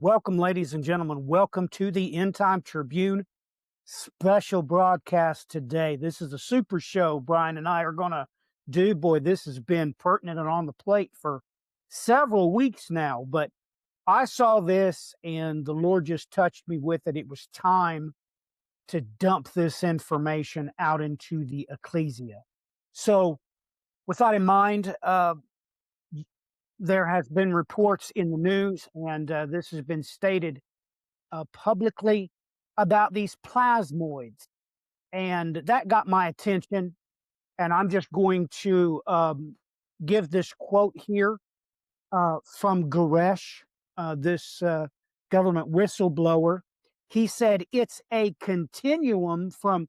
Welcome, ladies and gentlemen. Welcome to the End Time Tribune special broadcast today. This is a super show Brian and I are going to do. Boy, this has been pertinent and on the plate for several weeks now, but I saw this and the Lord just touched me with it. It was time to dump this information out into the ecclesia. So, with that in mind, there has been reports in the news, and this has been stated publicly about these plasmoids, and that got my attention. And I'm just going to give this quote here from Goresh, this government whistleblower. He said, "It's a continuum from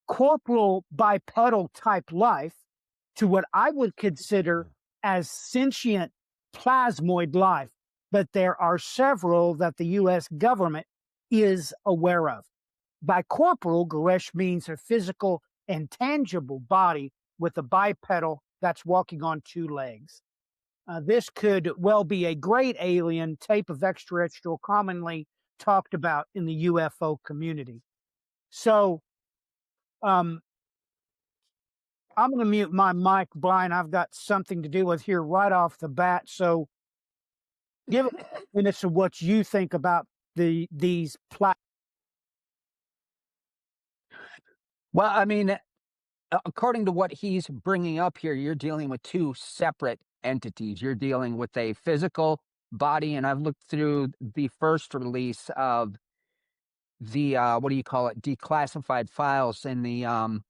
corporal bipedal type life to what I would consider as sentient plasmoid life, but there are several that the U.S. government is aware of." By corporal, Goresh means a physical and tangible body with a bipedal that's walking on two legs. This could well be a great alien type of extraterrestrial commonly talked about in the UFO community. So, I'm going to mute my mic, Brian. I've got something to deal with here right off the bat. So, give it minutes of what you think about these Well, I mean, according to what he's bringing up here, you're dealing with two separate entities. You're dealing with a physical body, and I've looked through the first release of the what do you call it, declassified files in the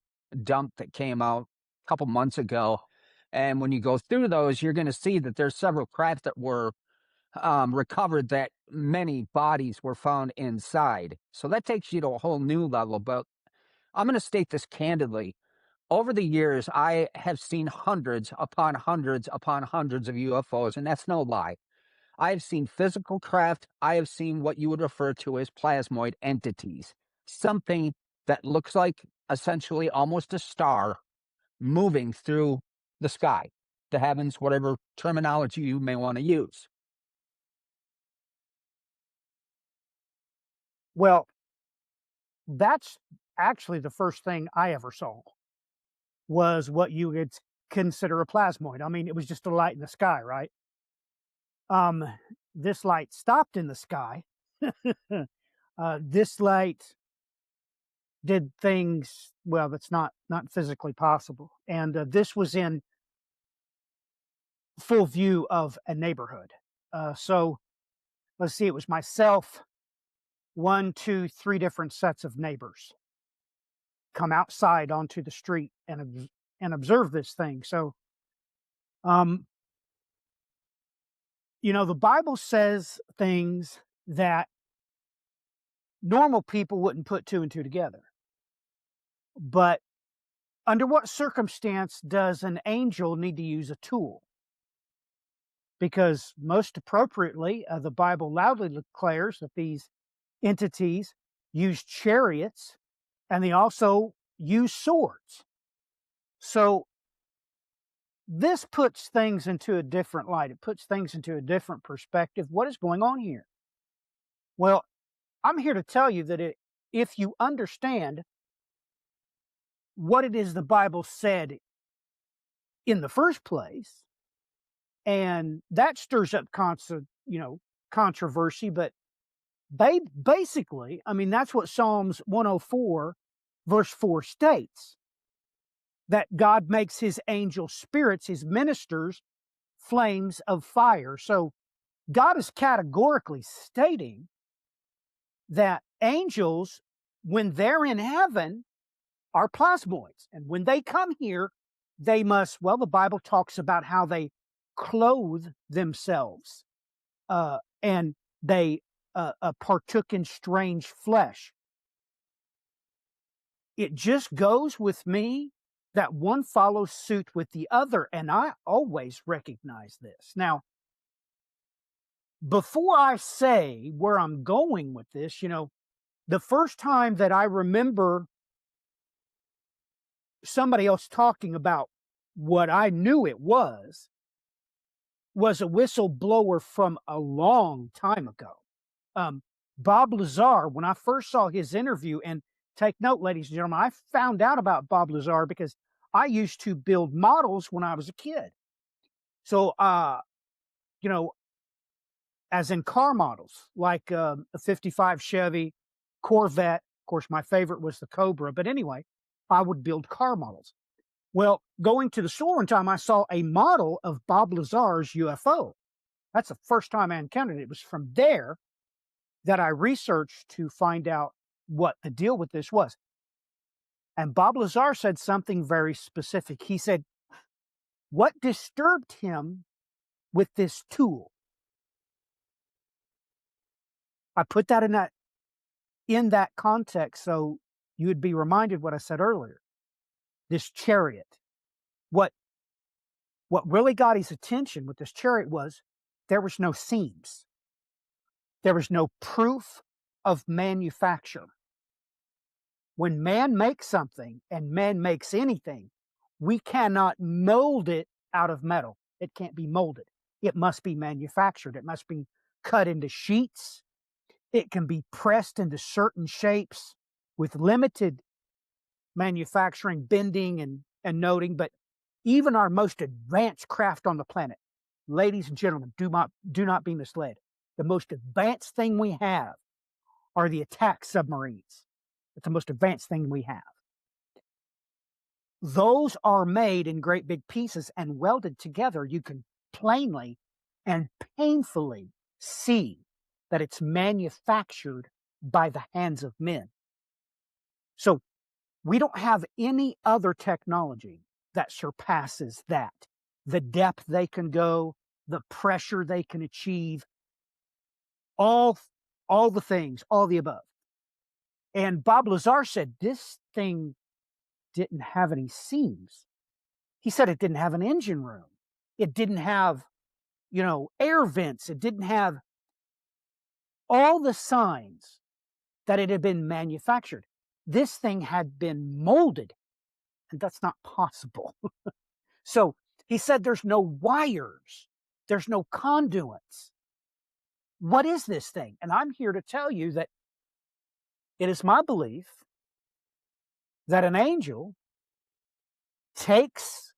dump that came out a couple months ago. And when you go through those, you're going to see that there's several craft that were recovered that many bodies were found inside. So that takes you to a whole new level. But I'm going to state this candidly. Over the years, I have seen hundreds upon hundreds upon hundreds of UFOs, and that's no lie. I have seen physical craft. I have seen what you would refer to as plasmoid entities, something that looks like essentially almost a star moving through the sky, the heavens, whatever terminology you may want to use. Well, that's actually the first thing I ever saw was what you would consider a plasmoid. I mean, it was just a light in the sky, right? This light stopped in the sky. This light did things, well, that's not physically possible. And this was in full view of a neighborhood. So let's see, it was myself, 1, 2, 3 different sets of neighbors come outside onto the street and observe this thing. So, the Bible says things that normal people wouldn't put 2 and 2 together. But under what circumstance does an angel need to use a tool? Because most appropriately, the Bible loudly declares that these entities use chariots and they also use swords. So this puts things into a different light. It puts things into a different perspective. What is going on here? Well, I'm here to tell you that if you understand what it is the Bible said in the first place, and that stirs up controversy, but basically, I mean, that's what Psalms 104 verse 4 states, that God makes his angel spirits, his ministers, flames of fire. So God is categorically stating that angels, when they're in heaven, are plasmoids. And when they come here, they must, well, the Bible talks about how they clothe themselves and they partook in strange flesh. It just goes with me that one follows suit with the other, and I always recognize this. Now, before I say where I'm going with this, the first time that I remember somebody else talking about what I knew it was a whistleblower from a long time ago. Bob Lazar, when I first saw his interview, and take note, ladies and gentlemen, I found out about Bob Lazar because I used to build models when I was a kid. So, you know, as in car models, like a 55 Chevy Corvette. Of course, my favorite was the Cobra. But anyway, I would build car models. Well, going to the store one time, I saw a model of Bob Lazar's UFO. That's the first time I encountered it. It was from there that I researched to find out what the deal with this was. And Bob Lazar said something very specific. He said, what disturbed him with this tool? I put that in that context so you would be reminded what I said earlier. This chariot. What really got his attention with this chariot was there was no seams. There was no proof of manufacture. When man makes something, and man makes anything, we cannot mold it out of metal. It can't be molded. It must be manufactured. It must be cut into sheets. It can be pressed into certain shapes with limited manufacturing, bending, and noting. But even our most advanced craft on the planet, ladies and gentlemen, do not be misled. The most advanced thing we have are the attack submarines. It's the most advanced thing we have. Those are made in great big pieces and welded together. You can plainly and painfully see that it's manufactured by the hands of men. So we don't have any other technology that surpasses that. The depth they can go, the pressure they can achieve, all the things, all the above. And Bob Lazar said this thing didn't have any seams. He said it didn't have an engine room. It didn't have, air vents. It didn't have all the signs that it had been manufactured. This thing had been molded, and that's not possible. So he said there's no wires, there's no conduits. What is this thing? And I'm here to tell you that it is my belief that an angel takes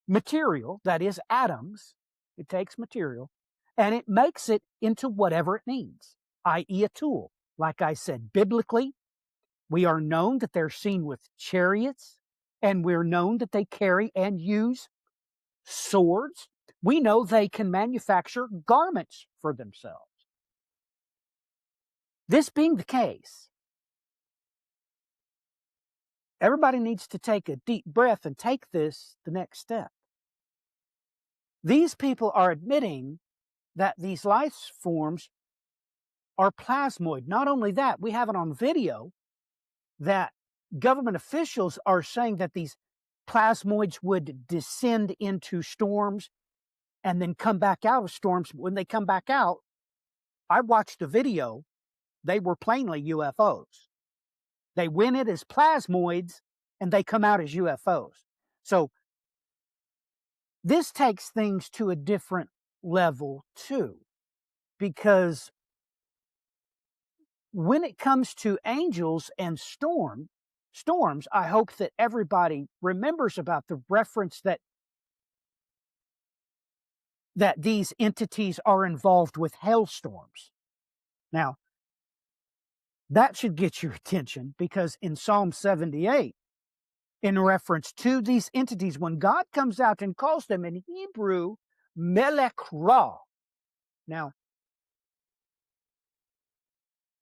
material, that is atoms, it takes material, and it makes it into whatever it needs, i.e. a tool. Like I said, biblically, we are known that they're seen with chariots, and we're known that they carry and use swords. We know they can manufacture garments for themselves. This being the case, everybody needs to take a deep breath and take this the next step. These people are admitting that these life forms are plasmoid. Not only that, we have it on video that government officials are saying that these plasmoids would descend into storms and then come back out of storms. When they come back out, I watched the video, they were plainly UFOs. They went in as plasmoids and they come out as UFOs. So this takes things to a different level too, because when it comes to angels and storms, I hope that everybody remembers about the reference that these entities are involved with hailstorms. Now, that should get your attention, because in Psalm 78, in reference to these entities, when God comes out and calls them in Hebrew, Melech Ra. Now,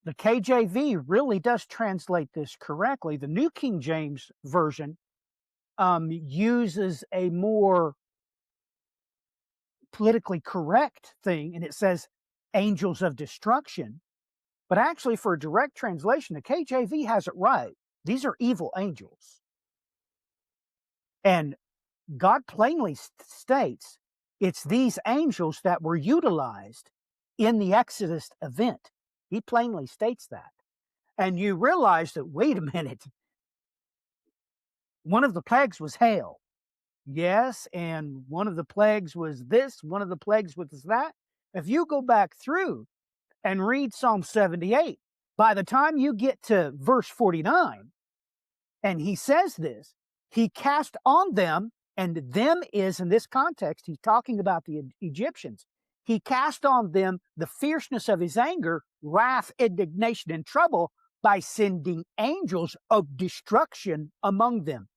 the KJV really does translate this correctly. The New King James Version uses a more politically correct thing, and it says angels of destruction. But actually, for a direct translation, the KJV has it right. These are evil angels. And God plainly states it's these angels that were utilized in the Exodus event. He plainly states that. And you realize that, wait a minute, one of the plagues was hail. Yes, and one of the plagues was this, one of the plagues was that. If you go back through and read Psalm 78, by the time you get to verse 49, and he says this, he cast on them, and them is, in this context, he's talking about the Egyptians. He cast on them the fierceness of his anger, wrath, indignation, and trouble by sending angels of destruction among them.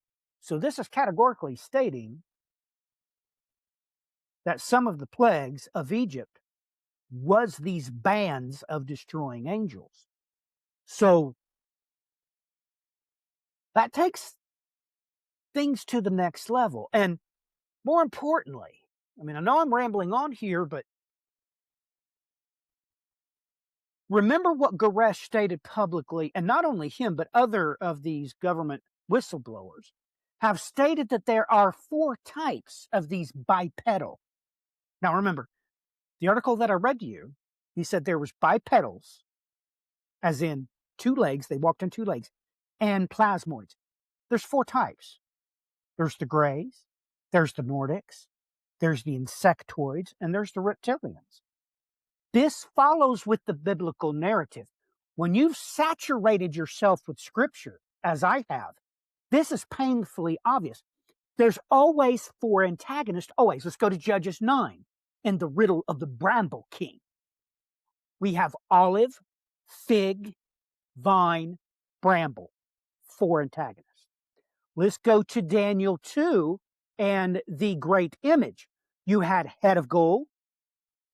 So this is categorically stating that some of the plagues of Egypt was these bands of destroying angels. So that takes things to the next level. And more importantly, I mean, I know I'm rambling on here, but remember what Goresh stated publicly, and not only him, but other of these government whistleblowers have stated that there are 4 types of these bipedal. Now remember, the article that I read to you, he said there was bipedals, as in 2 legs, they walked on 2 legs, and plasmoids. There's 4 types. There's the Greys, there's the Nordics, there's the insectoids, and there's the reptilians. This follows with the biblical narrative. When you've saturated yourself with Scripture, as I have, this is painfully obvious. There's always 4 antagonists, always. Let's go to Judges 9 and the riddle of the bramble king. We have olive, fig, vine, bramble, 4 antagonists. Let's go to Daniel 2 and the great image. You had head of gold,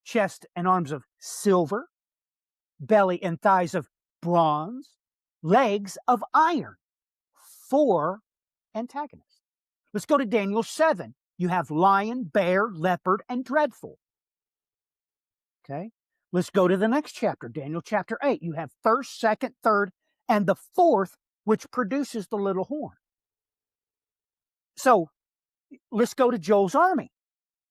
chest and arms of silver, belly and thighs of bronze, legs of iron. 4 antagonists. Let's go to Daniel 7. You have lion, bear, leopard, and dreadful. Okay. Let's go to the next chapter, Daniel chapter 8. You have first, second, third, and the 4th, which produces the little horn. So let's go to Joel's army.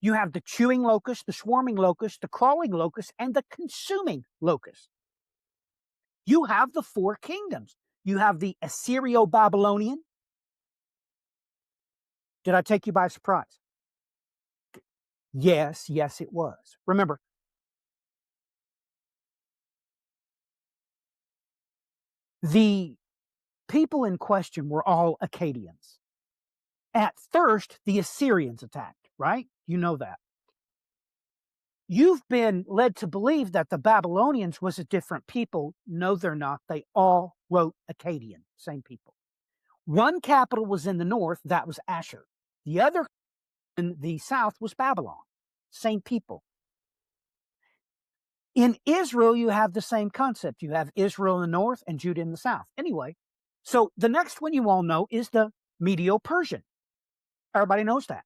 You have the chewing locust, the swarming locust, the crawling locust, and the consuming locust. You have the 4 kingdoms. You have the Assyrio-Babylonian. Did I take you by surprise? Yes, it was. Remember, the people in question were all Akkadians. At first, the Assyrians attacked, right? You know that. You've been led to believe that the Babylonians was a different people. No, they're not. They all wrote Akkadian, same people. One capital was in the north, that was Ashur. The other in the south was Babylon, same people. In Israel, you have the same concept. You have Israel in the north and Judah in the south. Anyway, so the next one you all know is the Medo-Persian. Everybody knows that.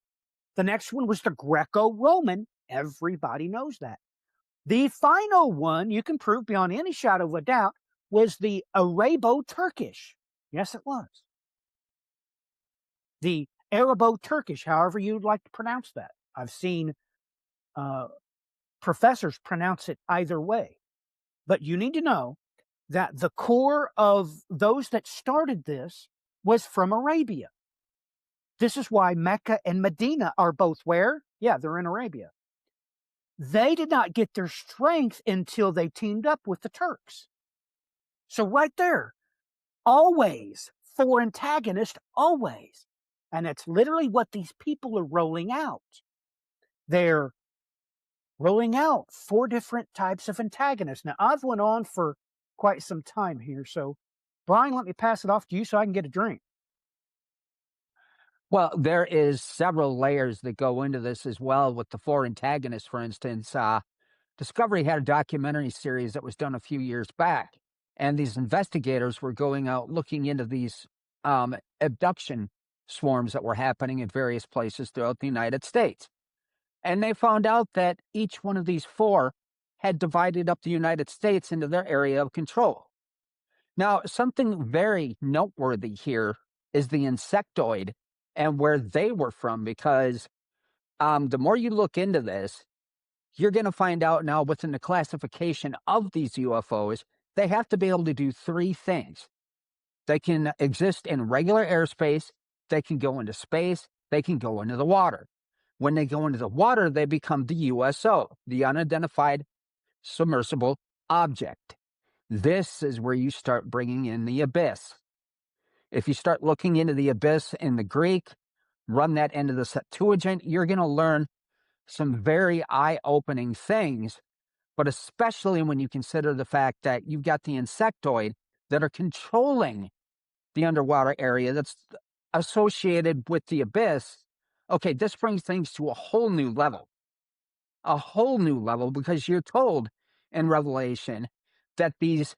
The next one was the Greco-Roman. Everybody knows that. The final one, you can prove beyond any shadow of a doubt, was the Arabo-Turkish. Yes, it was. The Arabo-Turkish, however you'd like to pronounce that. I've seen professors pronounce it either way. But you need to know that the core of those that started this was from Arabia. This is why Mecca and Medina are both where? Yeah, they're in Arabia. They did not get their strength until they teamed up with the Turks. So right there, always 4 antagonists, always. And that's literally what these people are rolling out. They're rolling out 4 different types of antagonists. Now, I've went on for quite some time here, so Brian, let me pass it off to you so I can get a drink. Well, there is several layers that go into this as well with the 4 antagonists, for instance. Discovery had a documentary series that was done a few years back, and these investigators were going out looking into these abduction swarms that were happening in various places throughout the United States. And they found out that each one of these 4 had divided up the United States into their area of control. Now, something very noteworthy here is the insectoid and where they were from, because the more you look into this, you're going to find out now within the classification of these UFOs, they have to be able to do 3 things. They can exist in regular airspace, they can go into space, they can go into the water. When they go into the water, they become the USO, the unidentified submersible object. This is where you start bringing in the abyss. If you start looking into the abyss in the Greek, run that into the Septuagint, you're going to learn some very eye-opening things, but especially when you consider the fact that you've got the insectoid that are controlling the underwater area that's associated with the abyss. Okay, this brings things to a whole new level. A whole new level, because you're told in Revelation that these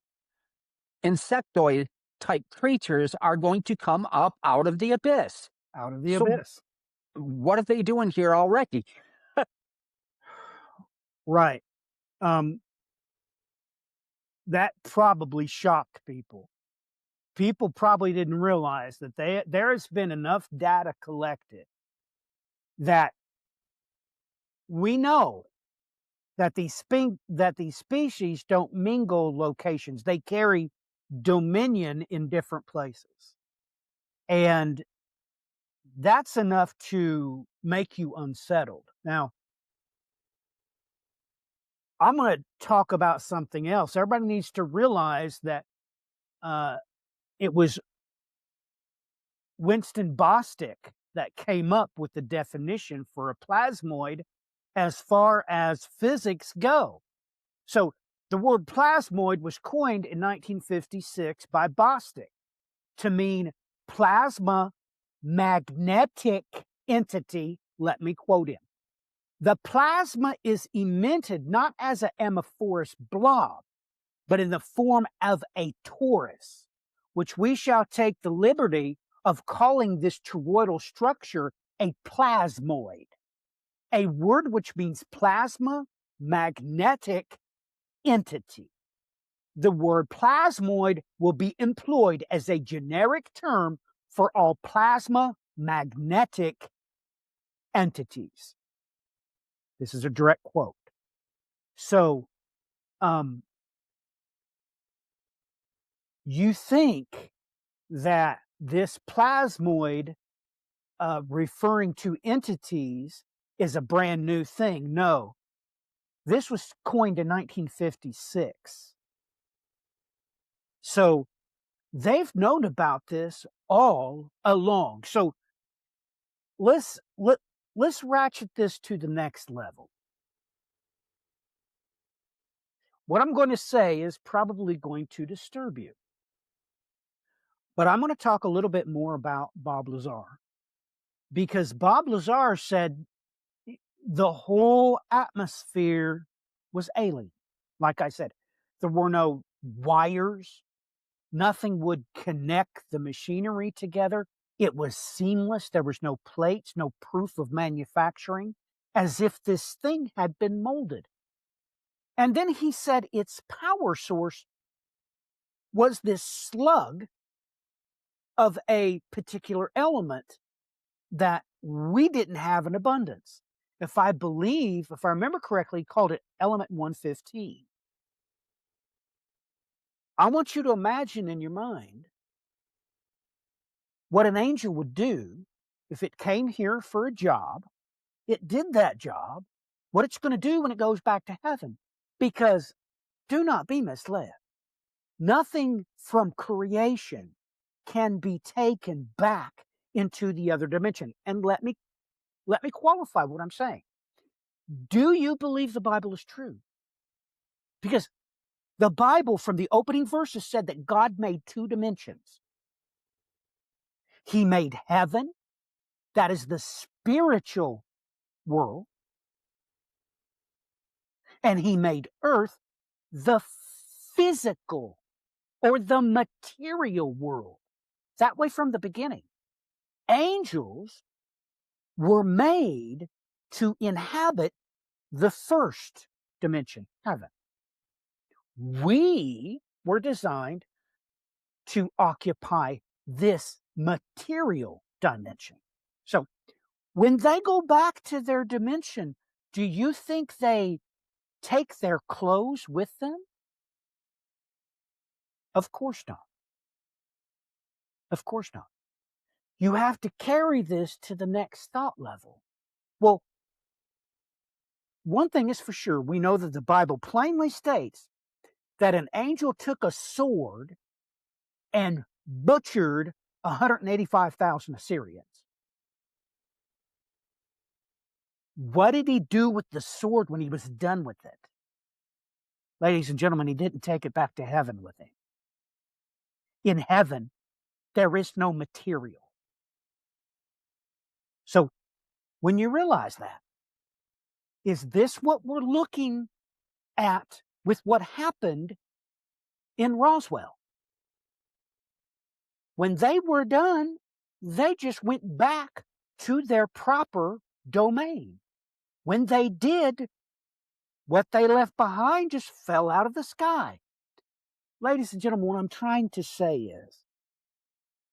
insectoid type creatures are going to come up out of the abyss. Out of the So, abyss. what are they doing here already? Right. Um, that probably shocked people. People probably didn't realize that there has been enough data collected that we know that these species don't mingle locations. They carry dominion in different places. And that's enough to make you unsettled. Now, I'm going to talk about something else. Everybody needs to realize that it was Winston Bostick that came up with the definition for a plasmoid as far as physics go. So the word plasmoid was coined in 1956 by Bostick to mean plasma magnetic entity. Let me quote him. The plasma is emitted not as an amorphous blob, but in the form of a torus, which we shall take the liberty of calling this toroidal structure a plasmoid, a word which means plasma magnetic entity. The word plasmoid will be employed as a generic term for all plasma magnetic entities. This is a direct quote. So, you think that this plasmoid referring to entities is a brand new thing? No. This was coined in 1956. So they've known about this all along. So let's ratchet this to the next level. What I'm going to say is probably going to disturb you. But I'm going to talk a little bit more about Bob Lazar, because Bob Lazar said the whole atmosphere was alien. Like I said, there were no wires, nothing would connect the machinery together. It was seamless. There was no plates, no proof of manufacturing, as if this thing had been molded. And then he said its power source was this slug of a particular element that we didn't have in abundance. If I remember correctly, he called it element 115. I want you to imagine in your mind what an angel would do if it came here for a job, it did that job, what it's going to do when it goes back to heaven. Because do not be misled. Nothing from creation can be taken back into the other dimension. And let me qualify what I'm saying. Do you believe the Bible is true? Because the Bible, from the opening verses, said that God made two dimensions. He made heaven, that is the spiritual world, and he made earth, the physical or the material world. That way from the beginning. Angels were made to inhabit the first dimension, heaven. We were designed to occupy this material dimension. So when they go back to their dimension, do you think they take their clothes with them? Of course not. Of course not. You have to carry this to the next thought level. Well, one thing is for sure, we know that the Bible plainly states that an angel took a sword and butchered 185,000 Assyrians. What did he do with the sword when he was done with it? Ladies and gentlemen, he didn't take it back to heaven with him. In heaven, there is no material. So when you realize that, is this what we're looking at with what happened in Roswell? When they were done, they just went back to their proper domain. When they did, what they left behind just fell out of the sky. Ladies and gentlemen, what I'm trying to say is,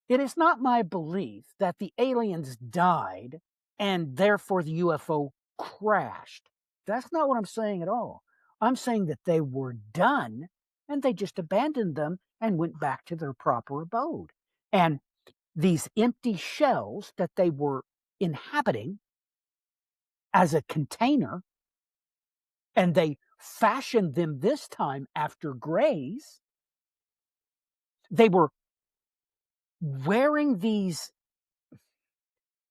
it is not my belief that the aliens died and therefore the UFO crashed. That's not what I'm saying at all. I'm saying that they were done and they just abandoned them and went back to their proper abode. And these empty shells that they were inhabiting as a container, and they fashioned them this time after grays, they were wearing these,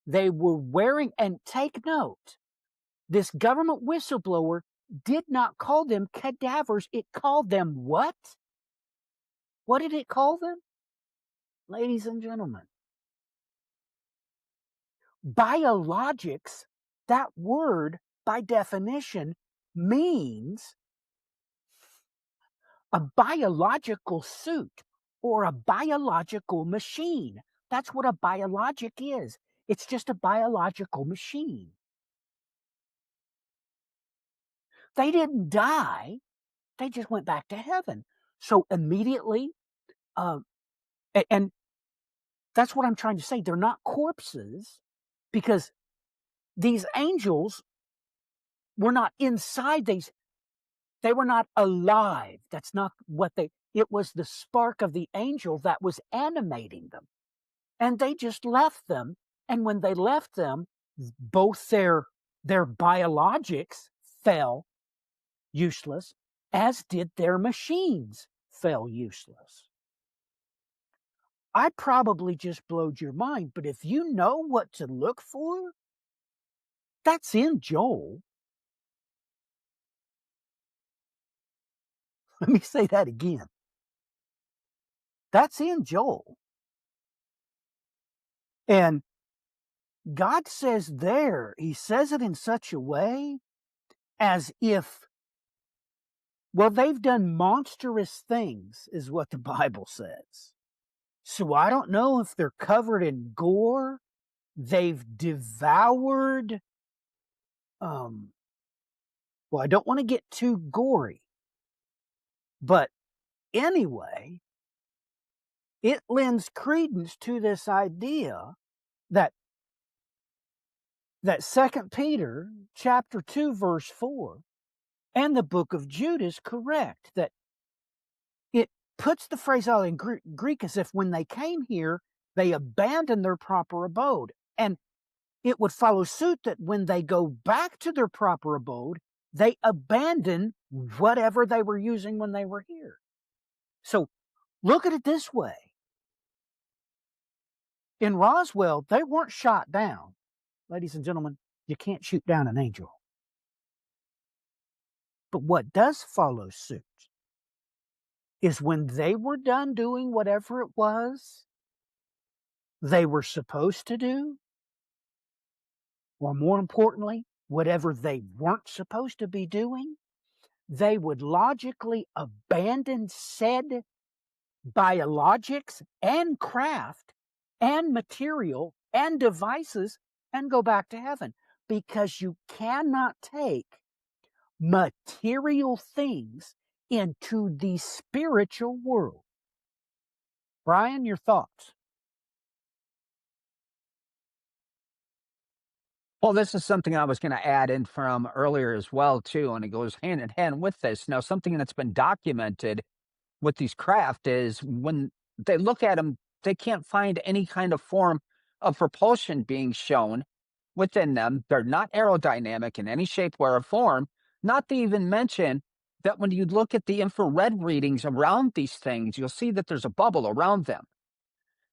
and take note, this government whistleblower did not call them cadavers. It called them what? What did it call them? Ladies and gentlemen, biologics, that word by definition means a biological suit or a biological machine. That's what a biologic is. It's just a biological machine. They didn't die. They just went back to heaven. So immediately, and that's what I'm trying to say. They're not corpses because these angels were not inside these. They were not alive. That's not what it was the spark of the angel that was animating them. And they just left them. And when they left them, both their biologics fell useless, as did their machines fell useless. I probably just blowed your mind, but if you know what to look for, that's in Joel. Let me say that again. That's in Joel. And God says there, he says it in such a way as if, well, they've done monstrous things, is what the Bible says. So I don't know if they're covered in gore. They've devoured, well, I don't want to get too gory. But anyway, it lends credence to this idea that 2 Peter chapter 2, verse 4, and the book of Jude is correct, that it puts the phrase out in Greek as if when they came here, they abandoned their proper abode. And it would follow suit that when they go back to their proper abode, they abandon whatever they were using when they were here. So look at it this way. In Roswell, they weren't shot down. Ladies and gentlemen, you can't shoot down an angel. But what does follow suit is when they were done doing whatever it was they were supposed to do, or more importantly, whatever they weren't supposed to be doing, they would logically abandon said biologics and craft and material and devices and go back to heaven, because you cannot take material things into the spiritual world. Brian, your thoughts? Well, this is something I was going to add in from earlier as well, too, and it goes hand in hand with this. Now, something that's been documented with these craft is when they look at them, they can't find any kind of form of propulsion being shown within them. They're not aerodynamic in any shape, way, or form, not to even mention that when you look at the infrared readings around these things, you'll see that there's a bubble around them.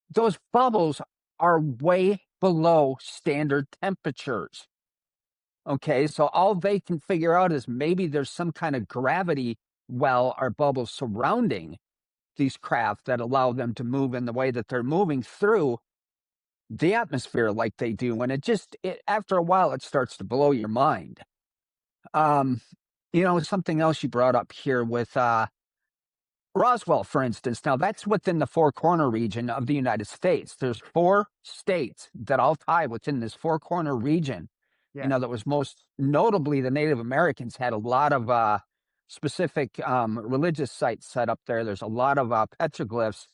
Those bubbles are way below standard temperatures. Okay, so all they can figure out is maybe there's some kind of gravity well or bubble surrounding these craft that allow them to move in the way that they're moving through the atmosphere like they do. And after a while, it starts to blow your mind. Um, something else you brought up here with Roswell, for instance. Now, that's within the Four Corner region of the United States. There's 4 states that all tie within this Four Corner region. Yes. That was most notably the Native Americans had a lot of specific religious sites set up there. There's a lot of petroglyphs.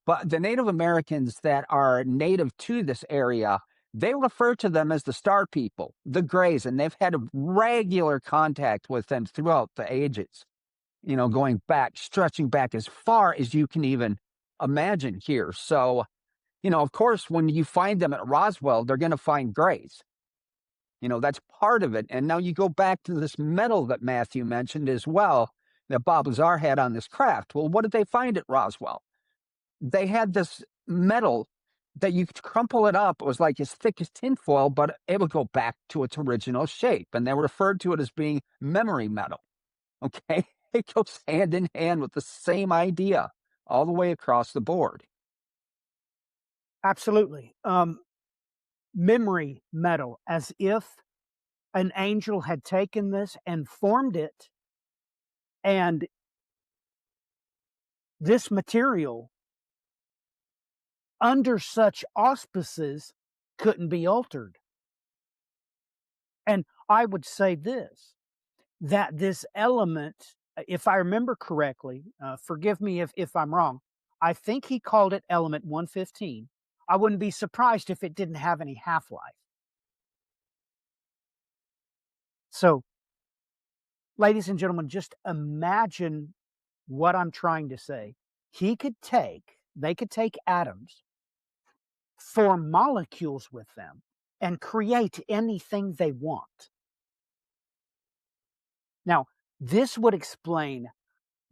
But the Native Americans that are native to this area, they refer to them as the Star People, the Greys, and they've had a regular contact with them throughout the ages, going back, stretching back as far as you can even imagine here. So, of course, when you find them at Roswell, they're going to find Greys. That's part of it. And now you go back to this metal that Matthew mentioned as well, that Bob Lazar had on this craft. Well, what did they find at Roswell? They had this metal that you could crumple it up. It was like as thick as tinfoil, but it would go back to its original shape. And they referred to it as being memory metal. Okay. It goes hand in hand with the same idea all the way across the board. Absolutely. Memory metal, as if an angel had taken this and formed it, and this material, under such auspices, couldn't be altered. And I would say this, that this element, if I remember correctly, forgive me if I'm wrong, I think he called it element 115. I wouldn't be surprised if it didn't have any half-life. So, ladies and gentlemen, just imagine what I'm trying to say. They could take atoms, form molecules with them, and create anything they want. Now, this would explain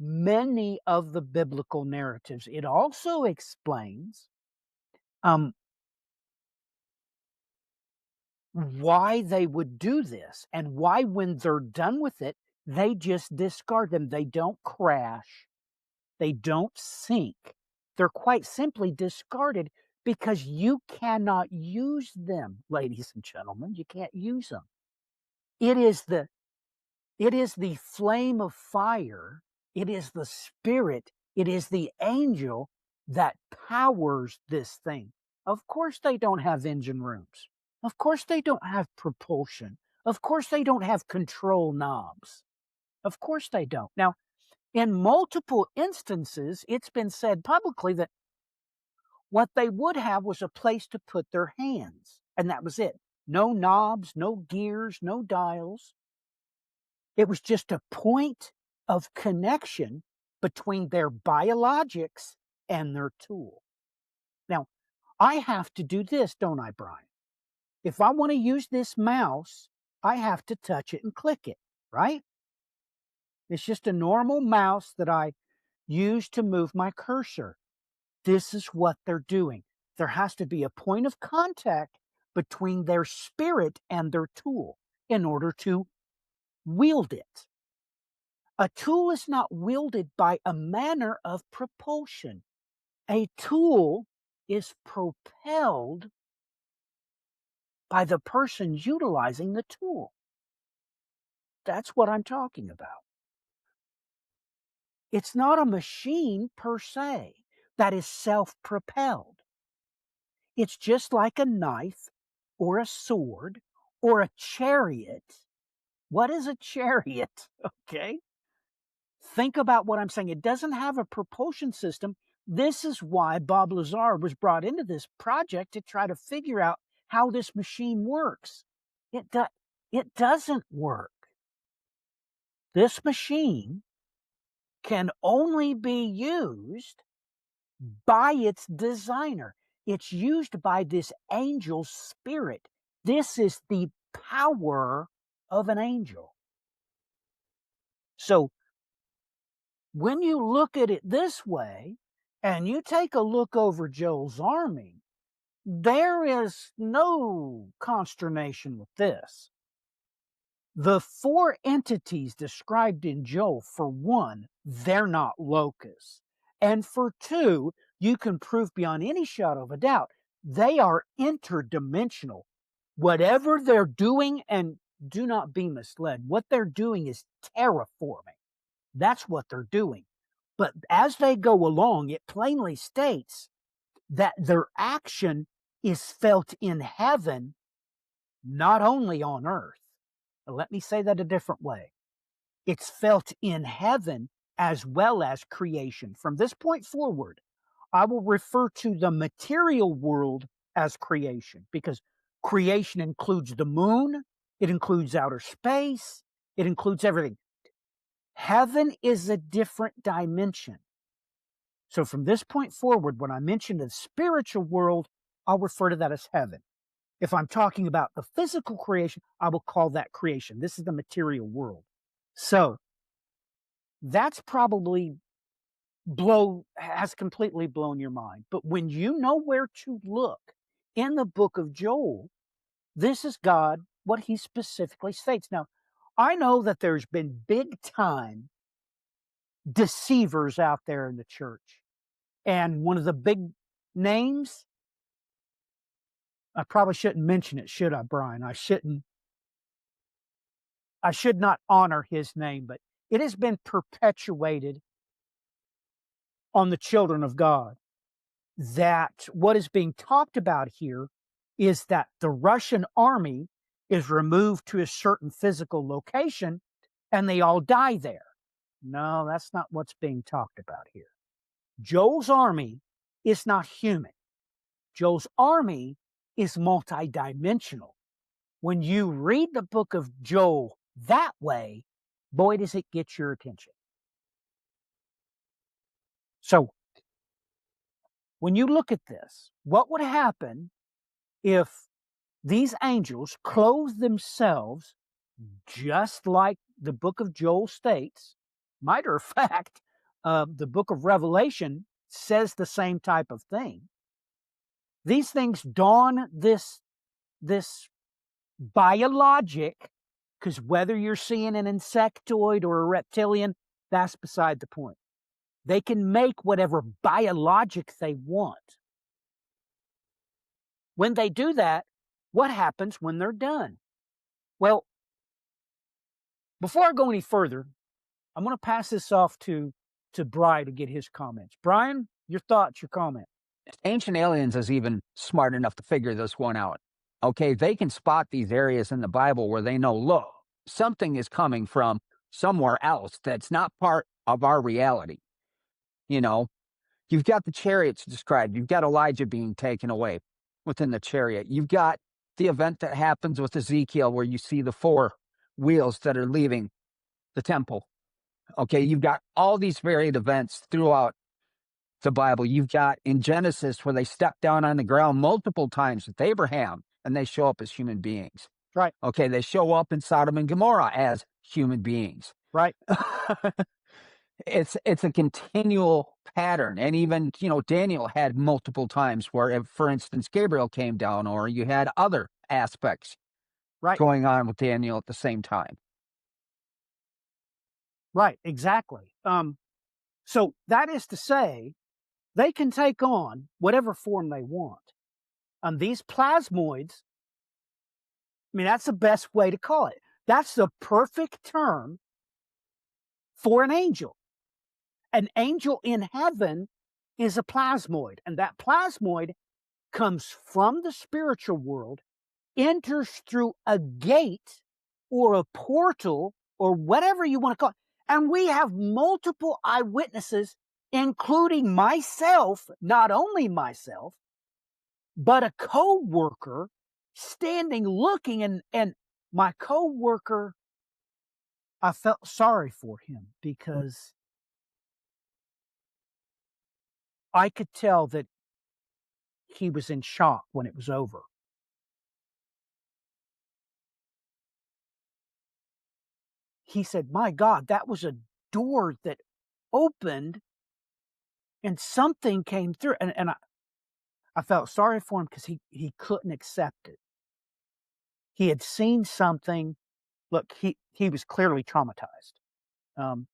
many of the biblical narratives. It also explains why they would do this and why, when they're done with it, they just discard them. They don't crash, they don't sink. They're quite simply discarded because you cannot use them, ladies and gentlemen. You can't use them. It is the flame of fire. It is the spirit. It is the angel that powers this thing. Of course, they don't have engine rooms. Of course, they don't have propulsion. Of course, they don't have control knobs. Of course, they don't. Now, in multiple instances, it's been said publicly that what they would have was a place to put their hands, and that was it. No knobs, no gears, no dials. It was just a point of connection between their biologics and their tool. Now, I have to do this, don't I, Brian? If I want to use this mouse, I have to touch it and click it, right? It's just a normal mouse that I use to move my cursor. This is what they're doing. There has to be a point of contact between their spirit and their tool in order to wield it. A tool is not wielded by a manner of propulsion. A tool is propelled by the person utilizing the tool. That's what I'm talking about. It's not a machine per se that is self-propelled. It's just like a knife or a sword or a chariot. What is a chariot? Okay. Think about what I'm saying. It doesn't have a propulsion system. This is why Bob Lazar was brought into this project, to try to figure out how this machine works. It doesn't work. This machine can only be used by its designer. It's used by this angel spirit. This is the power of an angel. So when you look at it this way, and you take a look over Joel's army, there is no consternation with this. The four entities described in Joel, for one, they're not locusts. And for two, you can prove beyond any shadow of a doubt, they are interdimensional. Whatever they're doing, and do not be misled, what they're doing is terraforming. That's what they're doing. But as they go along, it plainly states that their action is felt in heaven, not only on earth. Let me say that a different way. It's felt in heaven as well as creation. From this point forward, I will refer to the material world as creation, because creation includes the moon, it includes outer space, it includes everything. Heaven is a different dimension. So from this point forward, when I mention the spiritual world, I'll refer to that as heaven. If I'm talking about the physical creation, I will call that creation. This is the material world. So that's probably has completely blown your mind. But when you know where to look in the book of Joel, this is God, what he specifically states. Now, I know that there's been big time deceivers out there in the church. And one of the big names, I probably shouldn't mention it, should I, Brian? I should not honor his name, but it has been perpetuated on the children of God that what is being talked about here is that the Russian army is removed to a certain physical location and they all die there. No, that's not what's being talked about here. Joel's army is not human. Joel's army is multidimensional. When you read the book of Joel that way, boy, does it get your attention. So, when you look at this, what would happen if these angels clothe themselves just like the book of Joel states? Matter of fact, the book of Revelation says the same type of thing. These things don this biologic, because whether you're seeing an insectoid or a reptilian, that's beside the point. They can make whatever biologic they want. When they do that, what happens when they're done? Well, before I go any further, I'm going to pass this off to Bry to get his comments. Brian, your thoughts, your comment. Ancient Aliens is even smart enough to figure this one out. Okay, they can spot these areas in the Bible where they know, look, something is coming from somewhere else that's not part of our reality. You know, you've got the chariots described. You've got Elijah being taken away within the chariot. You've got the event that happens with Ezekiel where you see the four wheels that are leaving the temple. Okay, you've got all these varied events throughout the Bible. You've got in Genesis where they step down on the ground multiple times with Abraham and they show up as human beings. Right. Okay, they show up in Sodom and Gomorrah as human beings. Right. It's a continual pattern. And even, Daniel had multiple times where, if, for instance, Gabriel came down, or you had other aspects going on with Daniel at the same time. Right, exactly. So that is to say, they can take on whatever form they want. And these plasmoids, I mean, that's the best way to call it. That's the perfect term for an angel. An angel in heaven is a plasmoid, and that plasmoid comes from the spiritual world, enters through a gate or a portal or whatever you want to call it. And we have multiple eyewitnesses, including myself, not only myself, but a co-worker standing looking, and my co-worker, I felt sorry for him because I could tell that he was in shock when it was over. He said, "My God, that was a door that opened and something came through. And I felt sorry for him because he couldn't accept it. He had seen something. Look, he was clearly traumatized. Um,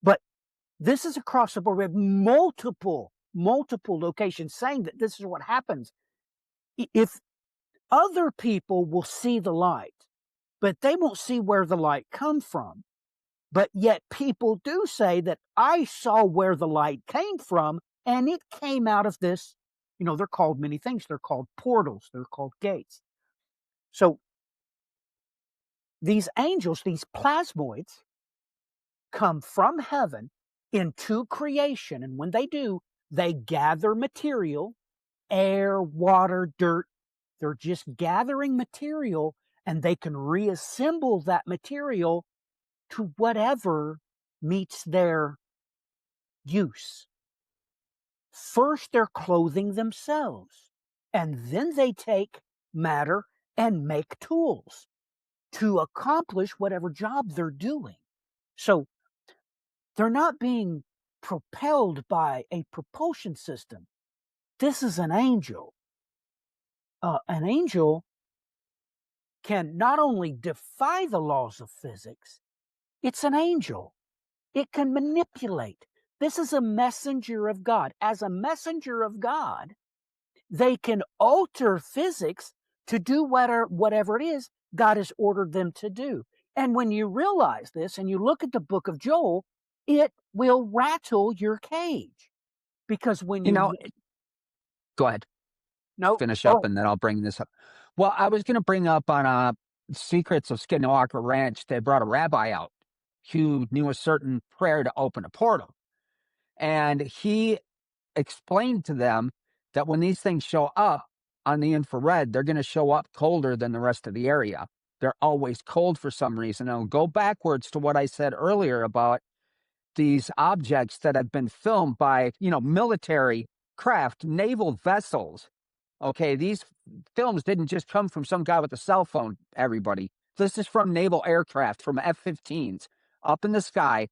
but this is across the board. We have multiple locations saying that this is what happens. If other people will see the light, but they won't see where the light come from. But yet people do say that I saw where the light came from, and it came out of this. They're called many things. They're called portals. They're called gates. So these angels, these plasmoids, come from heaven into creation. And when they do, they gather material, air, water, dirt. They're just gathering material, and they can reassemble that material to whatever meets their use. First, they're clothing themselves, and then they take matter and make tools to accomplish whatever job they're doing. So they're not being propelled by a propulsion system. This is an angel. An angel can not only defy the laws of physics, it's an angel. It can manipulate. This is a messenger of God. As a messenger of God, they can alter physics to do whatever it is God has ordered them to do. And when you realize this and you look at the book of Joel, it will rattle your cage. Because when You you know, go ahead, no, finish up, oh, and then I'll bring this up. Well, I was going to bring up on Secrets of Skinwalker Ranch. They brought a rabbi out who knew a certain prayer to open a portal, and he explained to them that when these things show up on the infrared, they're going to show up colder than the rest of the area. They're always cold for some reason. I'll go backwards to what I said earlier about these objects that have been filmed by, military craft, naval vessels. Okay, these films didn't just come from some guy with a cell phone, everybody. This is from naval aircraft, from F-15s, up in the sky,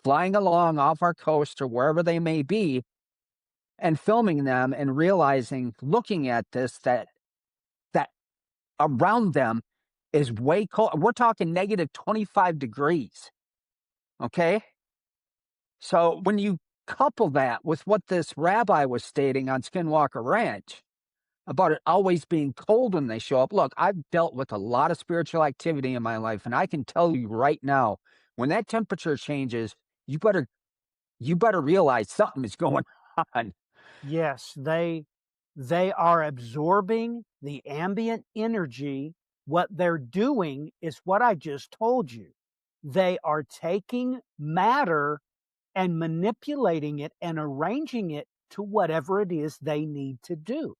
flying along off our coast or wherever they may be, and filming them and realizing, looking at this, that around them is way cold. We're talking negative 25 degrees. Okay. So when you couple that with what this rabbi was stating on Skinwalker Ranch about it always being cold when they show up, look, I've dealt with a lot of spiritual activity in my life, and I can tell you right now, when that temperature changes, you better realize something is going on. yes, they are absorbing the ambient energy. What they're doing is what I just told you. They are taking matter and manipulating it and arranging it to whatever it is they need to do.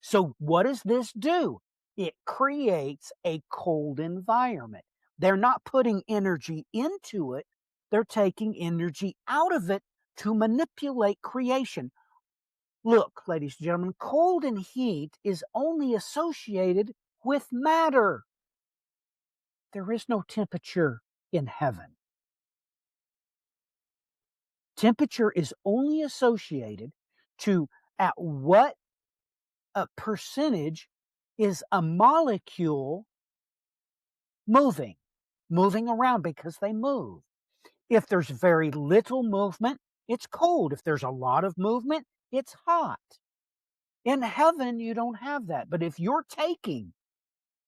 So what does this do? It creates a cold environment. They're not putting energy into it. They're taking energy out of it to manipulate creation. Look, ladies and gentlemen, cold and heat is only associated with matter. There is no temperature in heaven. Temperature is only associated to at what a percentage is a molecule moving around, because they move. If there's very little movement, it's cold. If there's a lot of movement, it's hot. In heaven, you don't have that. But if you're taking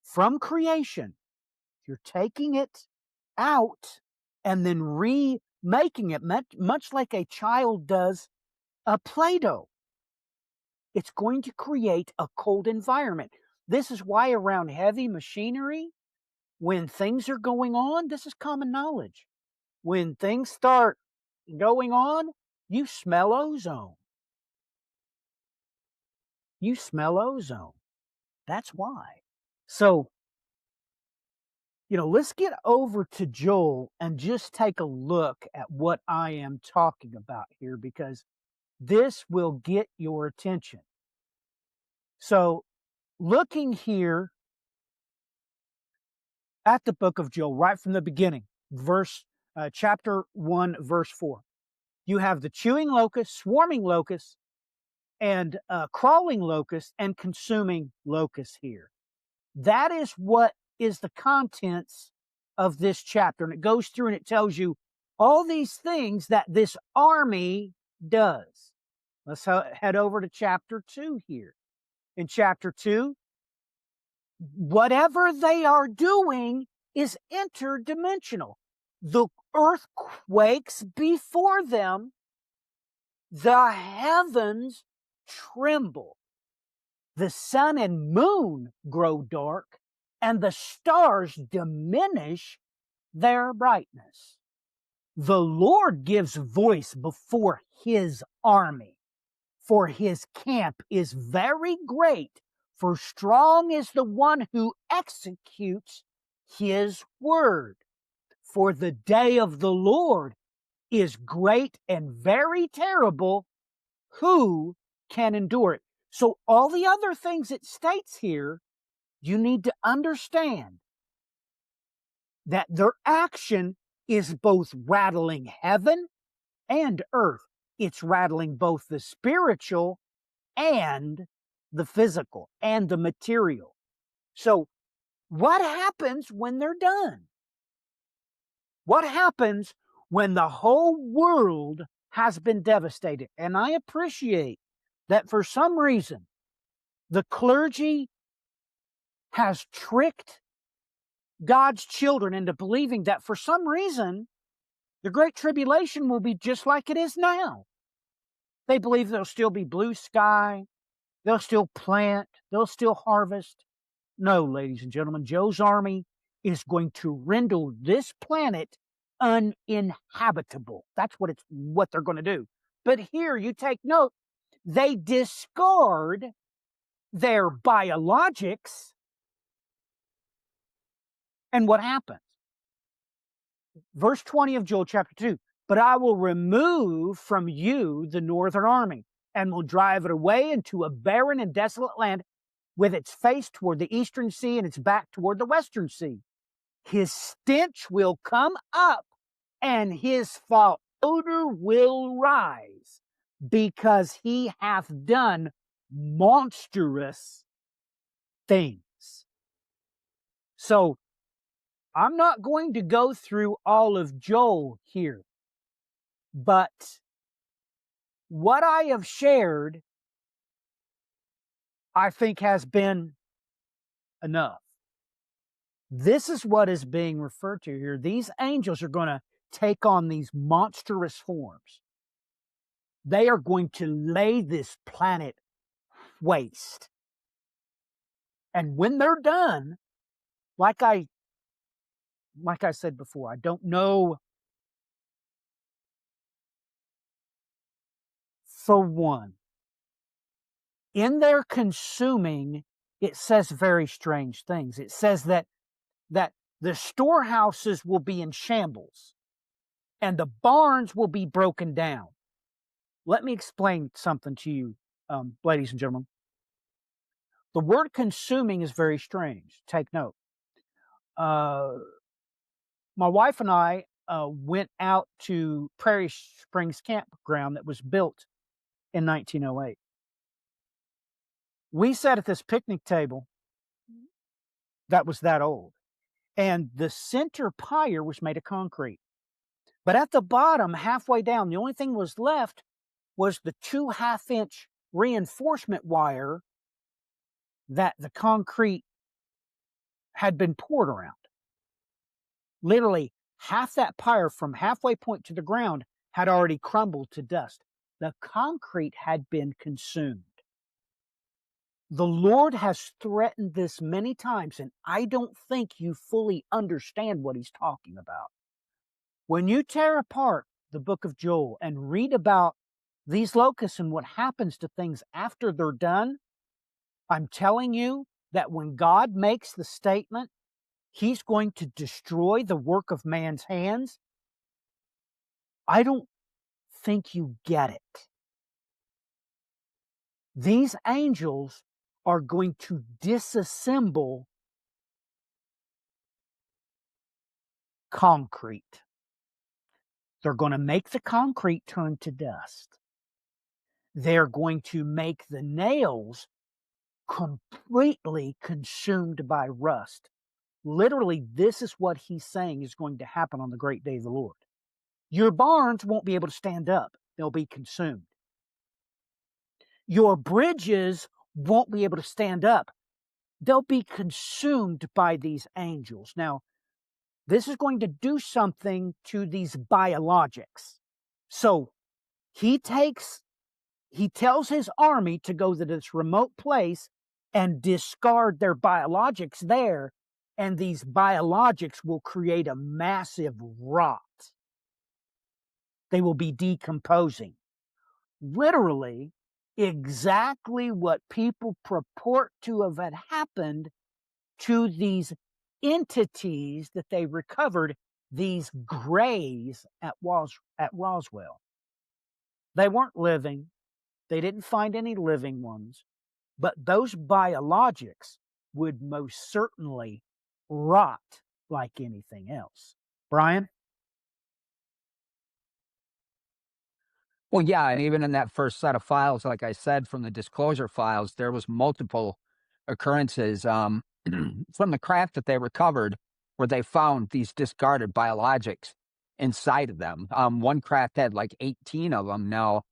from creation, you're taking it out and then remaking it, much like a child does a Play-Doh, it's going to create a cold environment. This is why around heavy machinery, when things are going on, this is common knowledge. When things start going on, you smell ozone. You smell ozone. That's why. So, let's get over to Joel and just take a look at what I am talking about here, because this will get your attention. So, looking here at the book of Joel, right from the beginning, verse chapter 1, verse 4. You have the chewing locust, swarming locust, and crawling locust, and consuming locust here. That is what is the contents of this chapter. And it goes through and it tells you all these things that this army does. Let's head over to chapter 2 here. In chapter 2, whatever they are doing is interdimensional. The earth quakes before them, the heavens tremble, the sun and moon grow dark, and the stars diminish their brightness. The Lord gives voice before his army, for his camp is very great, for strong is the one who executes his word. For the day of the Lord is great and very terrible. Who can endure it? So all the other things it states here, you need to understand that their action is both rattling heaven and earth. It's rattling both the spiritual and the physical and the material. So what happens when they're done? What happens when the whole world has been devastated? And I appreciate that for some reason, the clergy has tricked God's children into believing that for some reason, the Great Tribulation will be just like it is now. They believe there'll still be blue sky, they'll still plant, they'll still harvest. No, ladies and gentlemen, Joe's army is going to render this planet uninhabitable. That's what they're going to do. But here you take note, they discard their biologics, and what happens? Verse 20 of Joel chapter 2, but I will remove from you the northern army, and will drive it away into a barren and desolate land, with its face toward the eastern sea and its back toward the western sea. His stench will come up, and his foul odor will rise, because he hath done monstrous things. So I'm not going to go through all of Joel here, but what I have shared, I think, has been enough. This is what is being referred to here. These angels are going to take on these monstrous forms. They are going to lay this planet waste. And when they're done, like I said before, I don't know. For one, in their consuming, it says very strange things. It says that the storehouses will be in shambles and the barns will be broken down. Let me explain something to you, ladies and gentlemen. The word consuming is very strange. Take note. My wife and I went out to Prairie Springs Campground that was built in 1908. We sat at this picnic table that was that old, and the center pyre was made of concrete. But at the bottom, halfway down, the only thing was left was the 2 half-inch reinforcement wire that the concrete had been poured around. Literally, half that pyre from halfway point to the ground had already crumbled to dust. The concrete had been consumed. The Lord has threatened this many times, and I don't think you fully understand what he's talking about. When you tear apart the book of Joel and read about these locusts and what happens to things after they're done, I'm telling you that when God makes the statement, he's going to destroy the work of man's hands, I don't think you get it. These angels are going to disassemble concrete. They're going to make the concrete turn to dust. They're going to make the nails completely consumed by rust. Literally, this is what he's saying is going to happen on the great day of the Lord. Your barns won't be able to stand up. They'll be consumed. Your bridges won't be able to stand up. They'll be consumed by these angels. Now, this is going to do something to these biologics. So he tells his army to go to this remote place and discard their biologics there, and these biologics will create a massive rot. They will be decomposing. Literally, exactly what people purport to have had happened to these entities that they recovered, these grays at Roswell. They weren't living. They didn't find any living ones, but those biologics would most certainly rot like anything else. Brian? Well, yeah, and even in that first set of files, like I said, from the disclosure files, there was multiple occurrences from the craft that they recovered where they found these discarded biologics inside of them. One craft had like 18 of them. Now,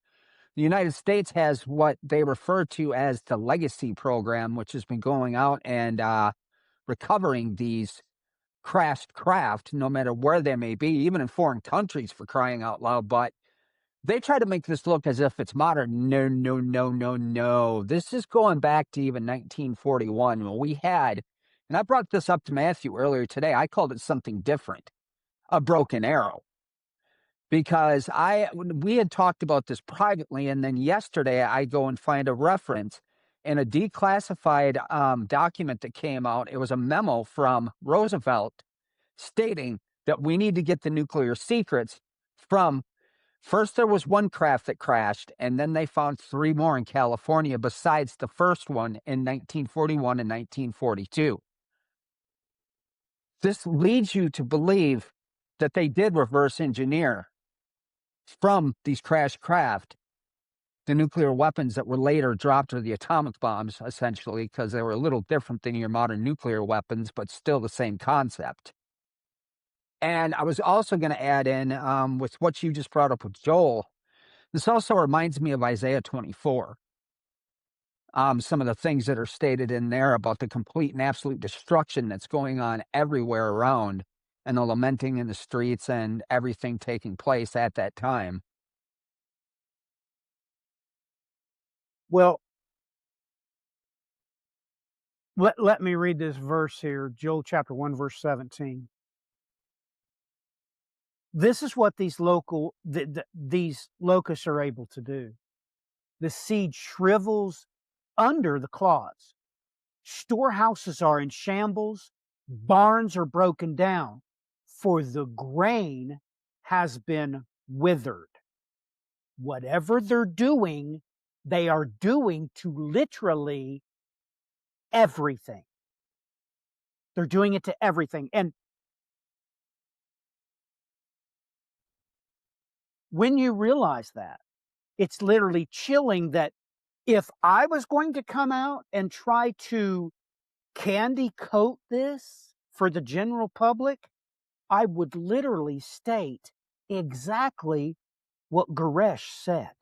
the United States has what they refer to as the legacy program, which has been going out and recovering these crashed craft, no matter where they may be, even in foreign countries, for crying out loud. But they try to make this look as if it's modern. No, no, no, no, no. This is going back to even 1941 when we had, and I brought this up to Matthew earlier today, I called it something different, a broken arrow. Because we had talked about this privately, and then yesterday I go and find a reference in a declassified document that came out. It was a memo from Roosevelt stating that we need to get the nuclear secrets from. First, there was one craft that crashed, and then they found 3 more in California besides the first one in 1941 and 1942. This leads you to believe that they did reverse engineer from these crashed craft the nuclear weapons that were later dropped, or the atomic bombs, essentially, because they were a little different than your modern nuclear weapons, but still the same concept. And I was also going to add in, with what you just brought up with Joel, this also reminds me of Isaiah 24. Some of the things that are stated in there about the complete and absolute destruction that's going on everywhere around, and the lamenting in the streets and everything taking place at that time. Well, let me read this verse here, Joel chapter 1, verse 17. This is what these locusts are able to do. The seed shrivels under the clods. Storehouses are in shambles. Barns are broken down, for the grain has been withered. Whatever they're doing, they are doing to literally everything. They're doing it to everything. And when you realize that, it's literally chilling that if I was going to come out and try to candy coat this for the general public, I would literally state exactly what Goresh said.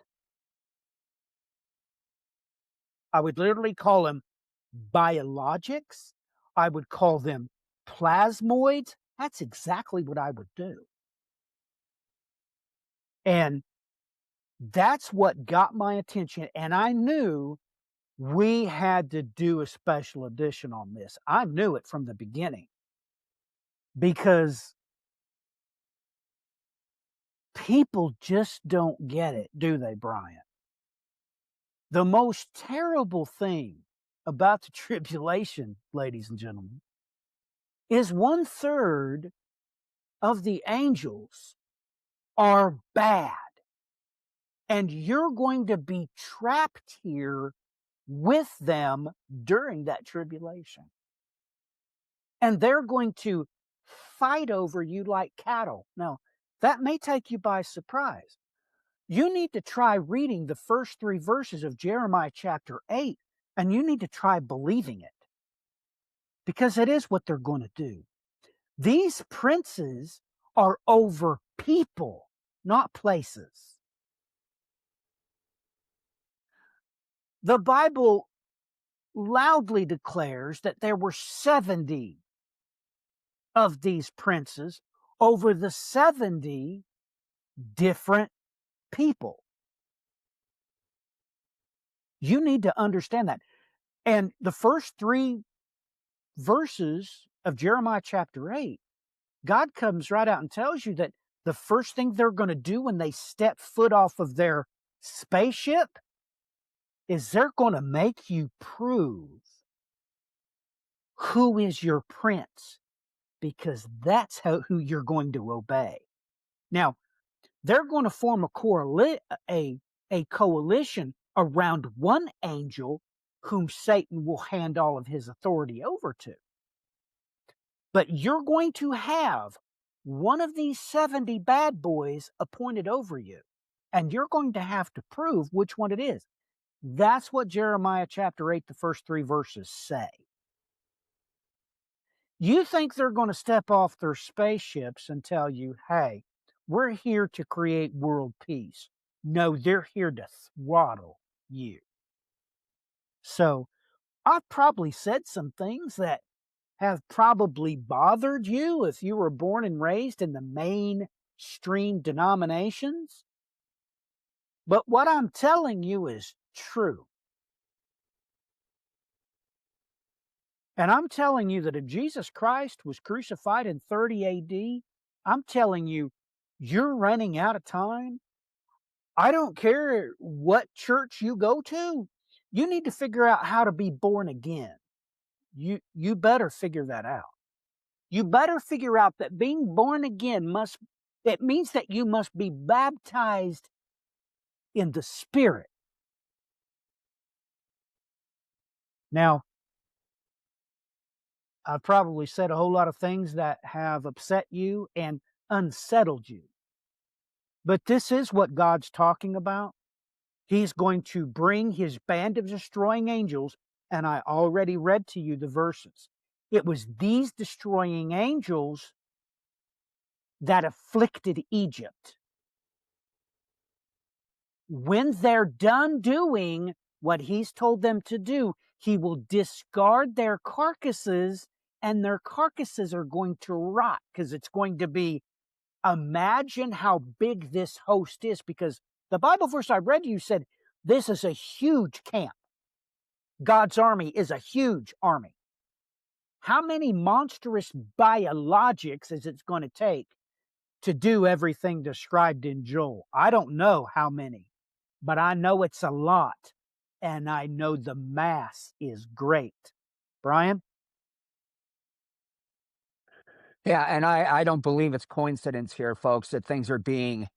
I would literally call them biologics. I would call them plasmoids. That's exactly what I would do. And that's what got my attention. And I knew we had to do a special edition on this. I knew it from the beginning because people just don't get it, do they, Brian? The most terrible thing about the tribulation, ladies and gentlemen, is 1/3 of the angels are bad. And you're going to be trapped here with them during that tribulation. And they're going to fight over you like cattle. Now, That may take you by surprise. You need to try reading the first 3 verses of Jeremiah chapter 8, and you need to try believing it, because it is what they're going to do. These princes are over people, not places. The Bible loudly declares that there were 70 of these princes over the 70 different people. You need to understand that. And the first 3 verses of Jeremiah chapter 8, God comes right out and tells you that the first thing they're going to do when they step foot off of their spaceship is they're going to make you prove who is your prince, because that's who you're going to obey. Now, they're going to form a coalition around one angel whom Satan will hand all of his authority over to. But you're going to have one of these 70 bad boys appointed over you, and you're going to have to prove which one it is. That's what Jeremiah chapter 8, the first 3 verses say. You think they're going to step off their spaceships and tell you, hey, we're here to create world peace. No, they're here to throttle you. So I've probably said some things that have probably bothered you if you were born and raised in the mainstream denominations. But what I'm telling you is true. And I'm telling you that if Jesus Christ was crucified in 30 AD, I'm telling you, you're running out of time. I don't care what church you go to. You need to figure out how to be born again. You better figure that out. You better figure out that being born again it means that you must be baptized in the Spirit. Now, I've probably said a whole lot of things that have upset you and unsettled you. But this is what God's talking about. He's going to bring his band of destroying angels, and I already read to you the verses. It was these destroying angels that afflicted Egypt. When they're done doing what he's told them to do, he will discard their carcasses, and their carcasses are going to rot, because it's going to be, imagine how big this host is, because the Bible verse I read to you said this is a huge camp. God's army is a huge army. How many monstrous biologics is it going to take to do everything described in Joel? I don't know how many, but I know it's a lot, and I know the mass is great. Brian? Yeah, and I don't believe it's coincidence here, folks, that things are being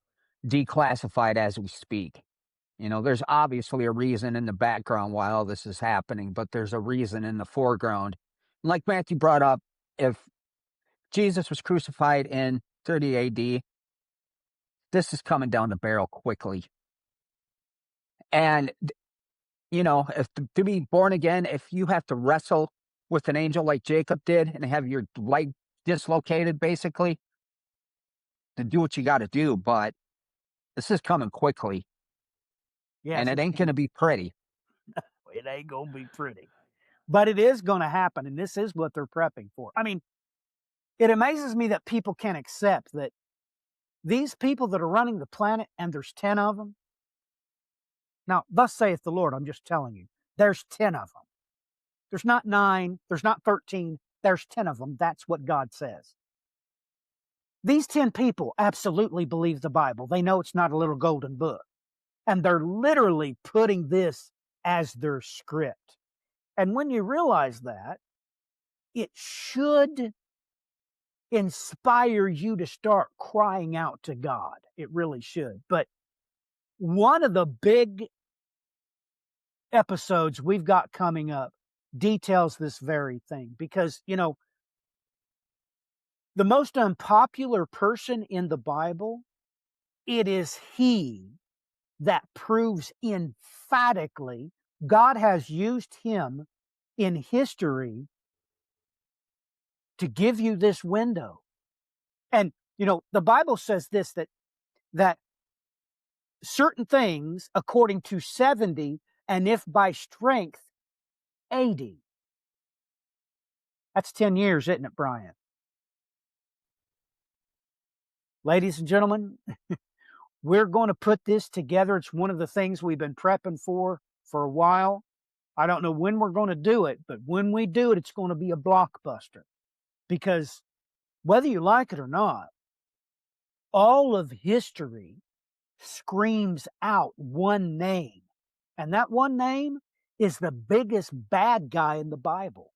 declassified as we speak. You know, there's obviously a reason in the background why all this is happening, but there's a reason in the foreground. Like Matthew brought up, if Jesus was crucified in 30 AD, this is coming down the barrel quickly. And, you know, if to be born again, if you have to wrestle with an angel like Jacob did and have your leg dislocated, basically, then do what you got to do. But this is coming quickly, Yes, and it it's ain't going to be pretty. it ain't going to be pretty. But it is going to happen, and this is what they're prepping for. I mean, it amazes me that people can't accept that these people that are running the planet, and there's 10 of them. Now, thus saith the Lord, I'm just telling you, there's 10 of them. There's not 9, there's not 13, there's 10 of them. That's what God says. These 10 people absolutely believe the Bible. They know it's not a little golden book. And they're literally putting this as their script. And when you realize that, it should inspire you to start crying out to God. It really should. But one of the big episodes we've got coming up details this very thing, because, you know, the most unpopular person in the Bible, it is he that proves emphatically God has used him in history to give you this window. And the Bible says this, that certain things according to 70, and if by strength 80. That's 10 years, isn't it, Brian? Ladies and gentlemen, we're going to put this together. It's one of the things we've been prepping for a while. I don't know when we're going to do it, but when we do it, it's going to be a blockbuster. Because whether you like it or not, all of history screams out one name. And that one name is the biggest bad guy in the Bible.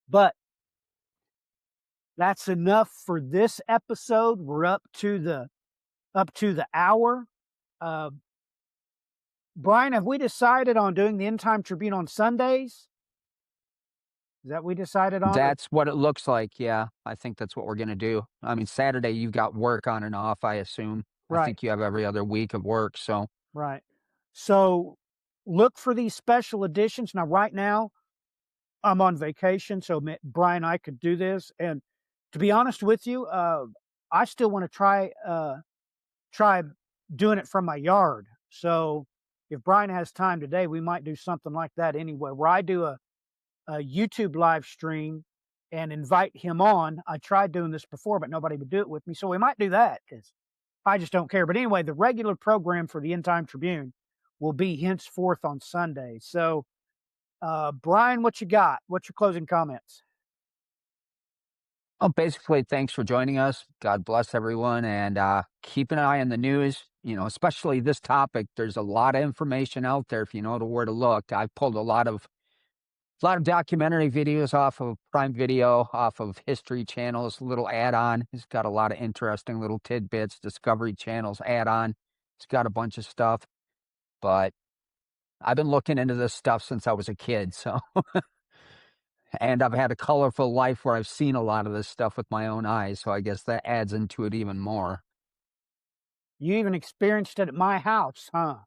But that's enough for this episode. We're up to the hour. Brian, have we decided on doing the End Time Tribune on Sundays? Is that we decided on? That's what it looks like. Yeah, I think that's what we're gonna do. I mean, Saturday you've got work on and off, I assume. I Right, think you have every other week of work. So right. So look for these special editions. Now, right now, I'm on vacation, so Brian and I could do this. And to be honest with you, I still want to try doing it from my yard. So if Brian has time today, we might do something like that anyway, where I do a YouTube live stream and invite him on. I tried doing this before, but nobody would do it with me. So we might do that because I just don't care. But anyway, the regular program for the End Time Tribune will be henceforth on Sunday. So, Brian, what you got? What's your closing comments? oh, basically, thanks for joining us. God bless everyone, and keep an eye on the news. Especially this topic. There's a lot of information out there if you know where to look. I pulled a lot of documentary videos off of Prime Video, off of History Channel's little add-on. It's got a lot of interesting little tidbits. Discovery Channel's add-on. It's got a bunch of stuff. But I've been looking into this stuff since I was a kid, so and I've had a colorful life where I've seen a lot of this stuff with my own eyes, so I guess that adds into it even more. You even experienced it at my house, huh?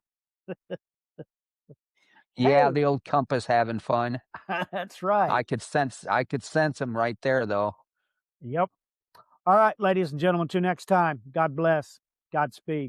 Yeah, Hey, the old compass having fun. that's right. I could sense him right there though. Yep. All right, ladies and gentlemen, till next time. God bless. Godspeed.